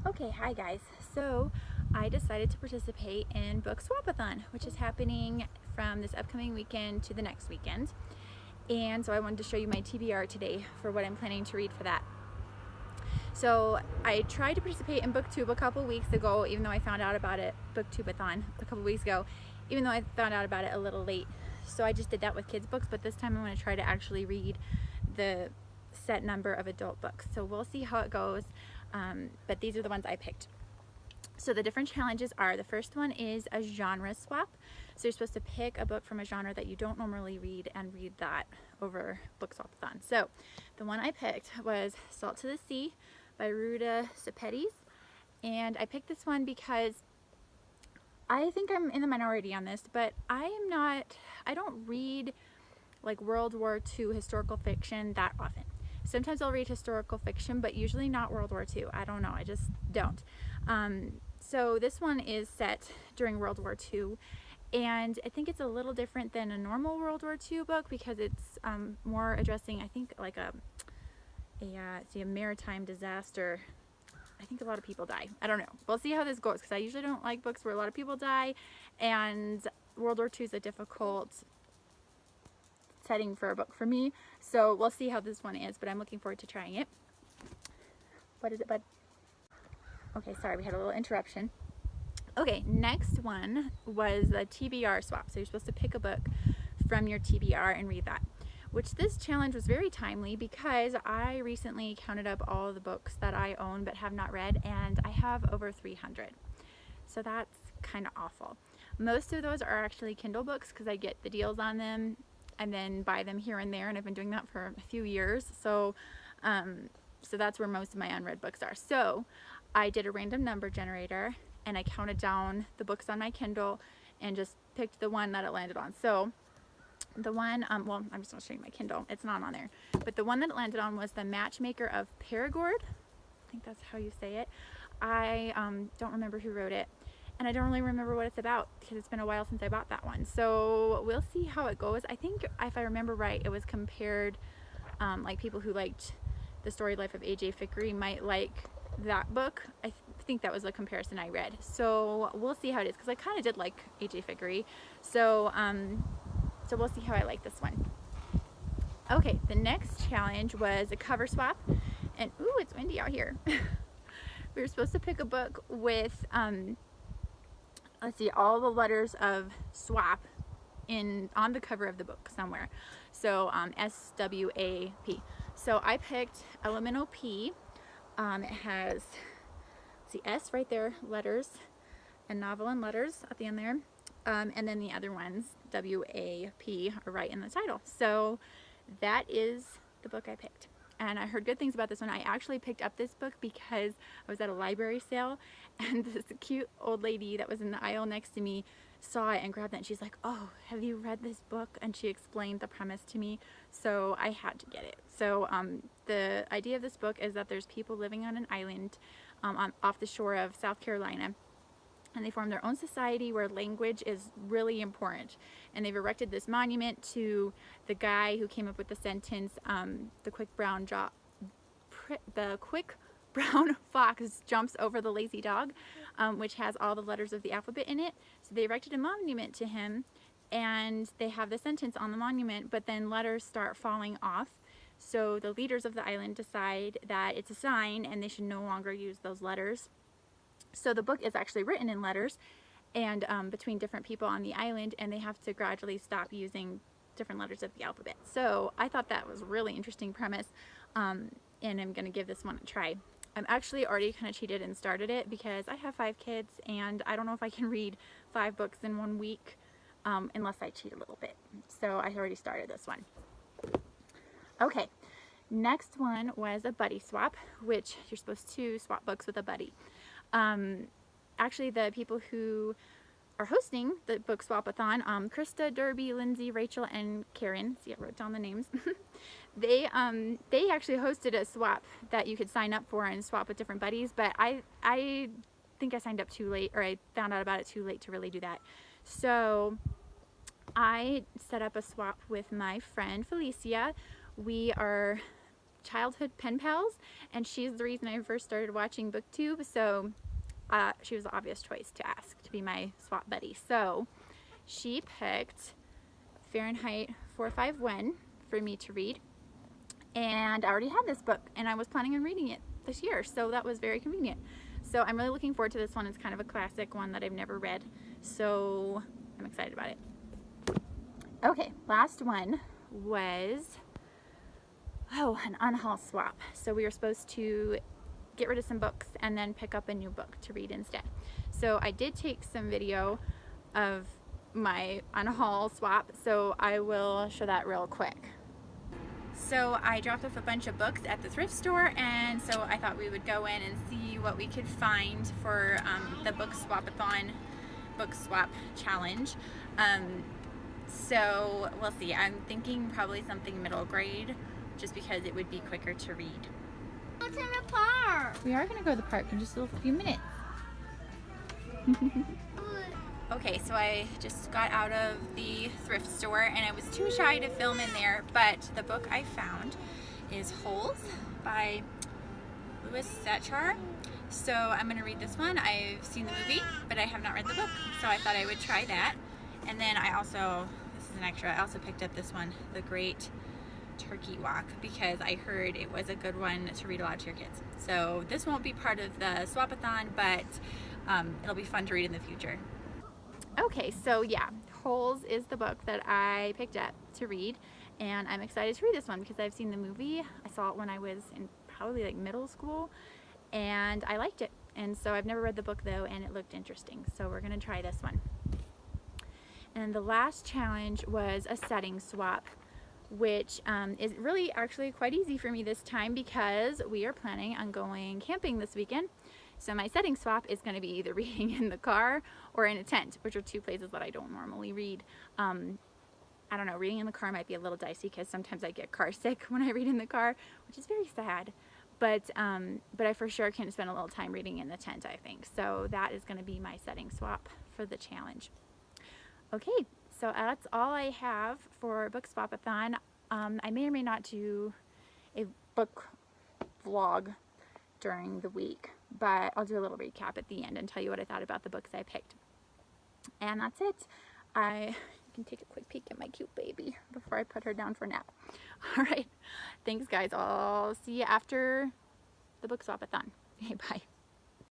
Okay, hi guys. So I decided to participate in BookSwapAthon, which is happening from this upcoming weekend to the next weekend. And so I wanted to show you my TBR today for what I'm planning to read for that. So I tried to participate in BookTube a couple weeks ago, even though I found out about it, BookTubeathon a couple weeks ago, even though I found out about it a little late. So I just did that with kids books, but this time I'm going to try to actually read the set number of adult books. So we'll see how it goes, but these are the ones I picked. So the different challenges are, the first one is a genre swap. So you're supposed to pick a book from a genre that you don't normally read and read that over BookSwapAthon. So the one I picked was Salt to the Sea by Ruta Sepetys. And I picked this one because I think I'm in the minority on this, but I don't read like World War II historical fiction that often. Sometimes I'll read historical fiction, but usually not World War II. I don't know, I just don't. So this one is set during World War II, and I think it's a little different than a normal World War II book because it's more addressing, I think, like a maritime disaster. I think a lot of people die. I don't know. We'll see how this goes because I usually don't like books where a lot of people die, and World War II is a difficult setting for a book for me. So we'll see how this one is, but I'm looking forward to trying it. What is it, bud? Okay, sorry, we had a little interruption. Okay, next one was the TBR swap. So you're supposed to pick a book from your TBR and read that, which this challenge was very timely because I recently counted up all the books that I own but have not read, and I have over 300. So that's kind of awful. Most of those are actually Kindle books because I get the deals on them and then buy them here and there, and I've been doing that for a few years. So that's where most of my unread books are. So I did a random number generator and I counted down the books on my Kindle and just picked the one that it landed on. So the one, well, I'm just going to show you my Kindle. It's not on there. But the one that it landed on was The Matchmaker of Perigord. I think that's how you say it. I don't remember who wrote it. And I don't really remember what it's about because it's been a while since I bought that one. So we'll see how it goes. I think if I remember right, it was compared, like people who liked The Storied Life of A.J. Fickery might like that book. I think that was the comparison I read. So we'll see how it is because I kind of did like A.J. Fickery. So we'll see how I like this one. Okay, the next challenge was a cover swap. And ooh, it's windy out here. We were supposed to pick a book with let's see, all the letters of swap on the cover of the book somewhere. So S-W-A-P. So I picked Elemental P. It has, let's see, S right there, letters, and novel and letters at the end there. And then the other ones, W-A-P, are right in the title. So that is the book I picked. And I heard good things about this one. I actually picked up this book because I was at a library sale, and this cute old lady that was in the aisle next to me saw it and grabbed it, and she's like, "Oh, have you read this book?" And she explained the premise to me, so I had to get it. So the idea of this book is that there's people living on an island off the shore of South Carolina, and they form their own society where language is really important. And they've erected this monument to the guy who came up with the sentence, the quick brown fox jumps over the lazy dog, which has all the letters of the alphabet in it. So they erected a monument to him, and they have the sentence on the monument, but then letters start falling off. So the leaders of the island decide that it's a sign and they should no longer use those letters. So the book is actually written in letters and between different people on the island, and they have to gradually stop using different letters of the alphabet. So I thought that was a really interesting premise, and I'm going to give this one a try. I'm actually already kind of cheated and started it because I have 5 kids, and I don't know if I can read 5 books in 1 week unless I cheat a little bit. So I already started this one. Okay, next one was a buddy swap, which you're supposed to swap books with a buddy. Actually, the people who are hosting the BookSwapAthon, Krista, Derby, Lindsay, Rachel, and Karen, see, I wrote down the names, they actually hosted a swap that you could sign up for and swap with different buddies, but I think I signed up too late, or I found out about it too late to really do that. So I set up a swap with my friend Felicia. We are childhood pen pals, and she's the reason I first started watching BookTube, so she was the obvious choice to ask to be my swap buddy. So she picked Fahrenheit 451 for me to read, and I already had this book and I was planning on reading it this year, so that was very convenient. So I'm really looking forward to this one. It's kind of a classic one that I've never read, so I'm excited about it. Okay, last one was an Unhaul Swap. So we were supposed to get rid of some books and then pick up a new book to read instead. So I did take some video of my Unhaul Swap, so I will show that real quick. So I dropped off a bunch of books at the thrift store, and so I thought we would go in and see what we could find for the BookSwapAthon Book Swap Challenge. So we'll see. I'm thinking probably something middle grade, just because it would be quicker to read. Go to the park. We are going to go to the park in just a few minutes. Okay, so I just got out of the thrift store and I was too shy to film in there, but the book I found is Holes by Louis Sachar. So I'm going to read this one. I've seen the movie, but I have not read the book, so I thought I would try that. And then I also, this is an extra, I also picked up this one, The Great Turkey Walk, because I heard it was a good one to read aloud to your kids. So this won't be part of the Swapathon, but it'll be fun to read in the future. Okay, so yeah, Holes is the book that I picked up to read, and I'm excited to read this one because I've seen the movie. I saw it when I was in probably like middle school, and I liked it. And so I've never read the book though, and it looked interesting. So we're gonna try this one. And the last challenge was a setting swap, which is really actually quite easy for me this time because we are planning on going camping this weekend. So my setting swap is going to be either reading in the car or in a tent, which are two places that I don't normally read. I don't know, reading in the car might be a little dicey because sometimes I get car sick when I read in the car, which is very sad. But I for sure can spend a little time reading in the tent, I think. So that is going to be my setting swap for the challenge. Okay, so that's all I have for BookSwapAthon. I may or may not do a book vlog during the week, but I'll do a little recap at the end and tell you what I thought about the books I picked. And that's it. I can take a quick peek at my cute baby before I put her down for a nap. All right, thanks guys. I'll see you after the BookSwapAthon. Okay, bye.